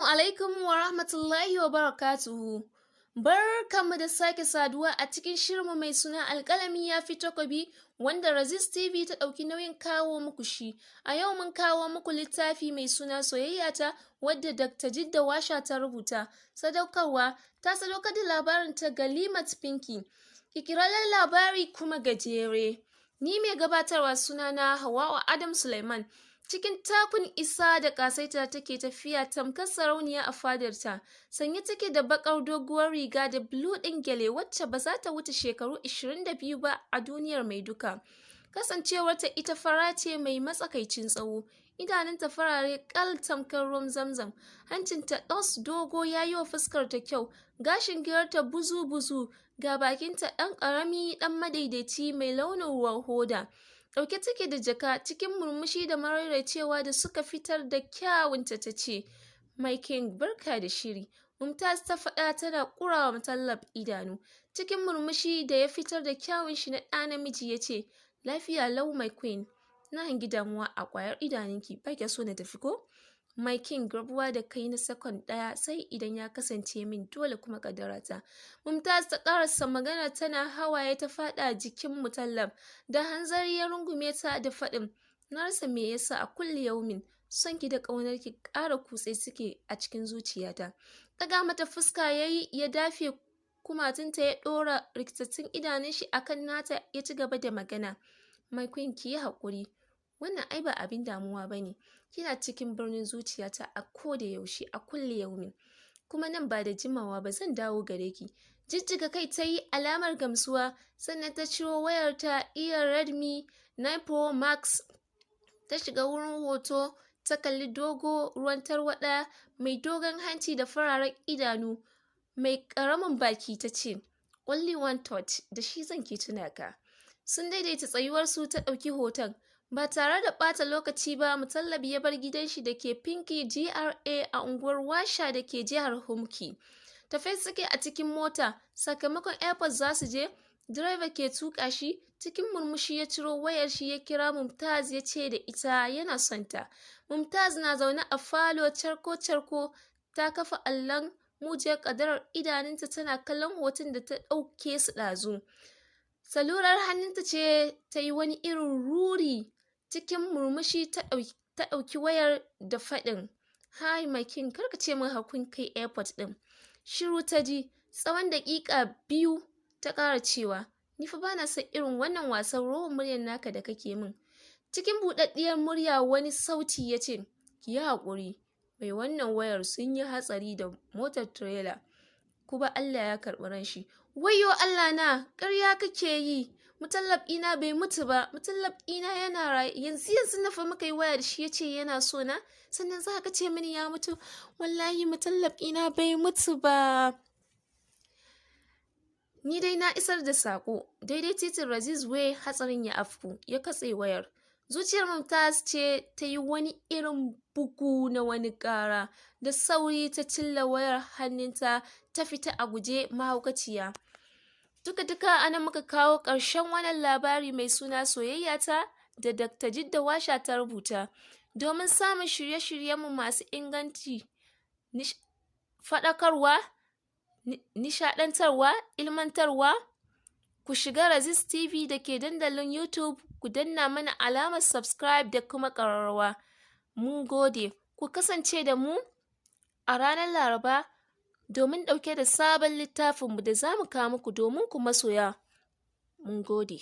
Alaikum wa rahmatullahi wa barakatuhu. Barkanmu da sake saduwa a cikin shirinmu mai suna alƙalami ya fi takobi wanda Razis TV ta ɗauki nauyin kawo muku shi. A yau mun kawo muku littafi mai suna Soyayya ta wadda Dr. Jidda Washa ta rubuta. Sadaukarwa ta sadaukar da labarin ta ga Limat Pinky. Ƙirƙirarren labari kuma gajere. Ni mai gabatarwa sunana Hawwa Adam Suleiman. Cikin takun isa da ƙasaita take tafiya tamkar sarauniya a fadarta, sanye take da baƙar doguwar riga da bulu ɗin gyale wacce ba za ta wuce shekaru 22 ba a duniyar mai duka. Kasancewarta ita fara ce mai matsakaicin tsawo, idanunta farare ƙal tamkar ruwan zamzam, hancinta ɗos dogo ya yi wa fuskarta kyau, gashin girarta buzu-buzu, ga bakinta ɗan ƙarami ɗan madaidaici mai launin ruwan hoda. Ɗauke take da jaka cikin murmushi da maraicewa da suka fitar da kyawunta ta ce, My King, barka da shiri. Mumtaz ta faɗa tana ƙurawa Mutallab idanu. Cikin murmushi da ya fitar da kyawun shi na ɗa namiji ya ce, Lafiya lau My Queen, na hangi damuwa a ƙwayar idanunki, ba kya so na tafi ko? My King, rabuwa da kai na sakon ɗaya sai idan ya kasance min dole kuma ƙaddarata. Mumtaz ta ƙarasa magana tana hawaye ta faɗa jikin Mutallab da hanzari ya rungume ta da faɗin, na rasa me yasa a kulli yaumin son ki da ƙaunar ki ƙara kutse suke a cikin zuciyata. Ɗaga mata fuska yayi ya dafe kumatunta ya ɗora rikitattun idanun shi akan nata ya ci gaba da magana. My Queen, ki yi haƙuri. Wannan ai ba abin damuwa ba ne. Kina cikin birnin zuciyata a koda yaushe a kulli yaumin. Kuma nan ba da jimawa ba zan dawo gare ki. Jijjiga kai ta yi alamar gamsuwa sannan ta ciro wayarta iya Redmi 9 Pro Max ta shiga wurin hoto ta kalli dogo ruwan tarwaɗa mai dogon hanci da fararen idanu mai ƙaramin baki ta ce, Only one touch da shi zan ke tuna ka. Sun daidaita tsayuwarsu ta ɗauki hoton. Ba tare da ɓata lokaci ba, Mutallab ya bar gidan shi da ke Pinky GRA a unguwar Washa da ke jihar Humki. Tafai suke a cikin mota, sakamakon airport za su je, direba ke tuƙa shi, cikin murmushi ya ciro wayar shi ya kira Mumtaz ya ce da ita yana son ta. Mumtaz na zaune a falo charko-charko ta kafa allon mujiyar ƙadarar idanunta tana kallon hoton da ta ɗauke su ɗazu. Salurar hannunta ce ta yi wani irin ruri. Cikin murmushi ta ɗauki wayar da faɗin, Hi My King, karka ce min hakun kai airport ɗin. Shiru ta ji, tsawon daƙiƙa 2 ta ƙara cewa, Ni fa bana son irin wannan wasan rowan muryar naka da kake min. Cikin buɗaɗɗiyar murya wani sauti ya ce, Ki yi haƙuri, mai wannan wayar sun yi hatsari da motar trailer. Kuma Allah ya karɓi ran shi. Wayyo Allah na, ƙarya kake yi. Mutallab ina bai mutu ba, Mutallab ina yana raye. Yanzu na fa muka yi waya da shi ya ce yana so na, sannan za ka ce mini ya mutu. Wallahi Mutallab ina bai mutu ba. Ni dai na isar da saƙo. Daidai titin Razis Way hatsarin ya afku, ya katse wayar. Zuciyar Mumtaz ce ta yi wani irin bugu na wani ƙara. Da sauri ta cilla wayar hannunta ta fita a guje mahaukaciya. Duka anan muka kawo ƙarshen wannan labari mai suna Soyayya ta da Dr. Jidda Washa ta rubuta. Domin samun shirye-shiryenmu masu inganci, faɗakarwa, nishaɗantarwa, ilmantarwa, ku shiga Razis TV da ke dandalin YouTube ku danna mana alamar subscribe da kuma ƙararrawa. Mun gode, ku kasance da mu a ranar Laraba domin ɗauke da sabon littafinmu da za mu kawo muku domin ku masoya. Mun gode.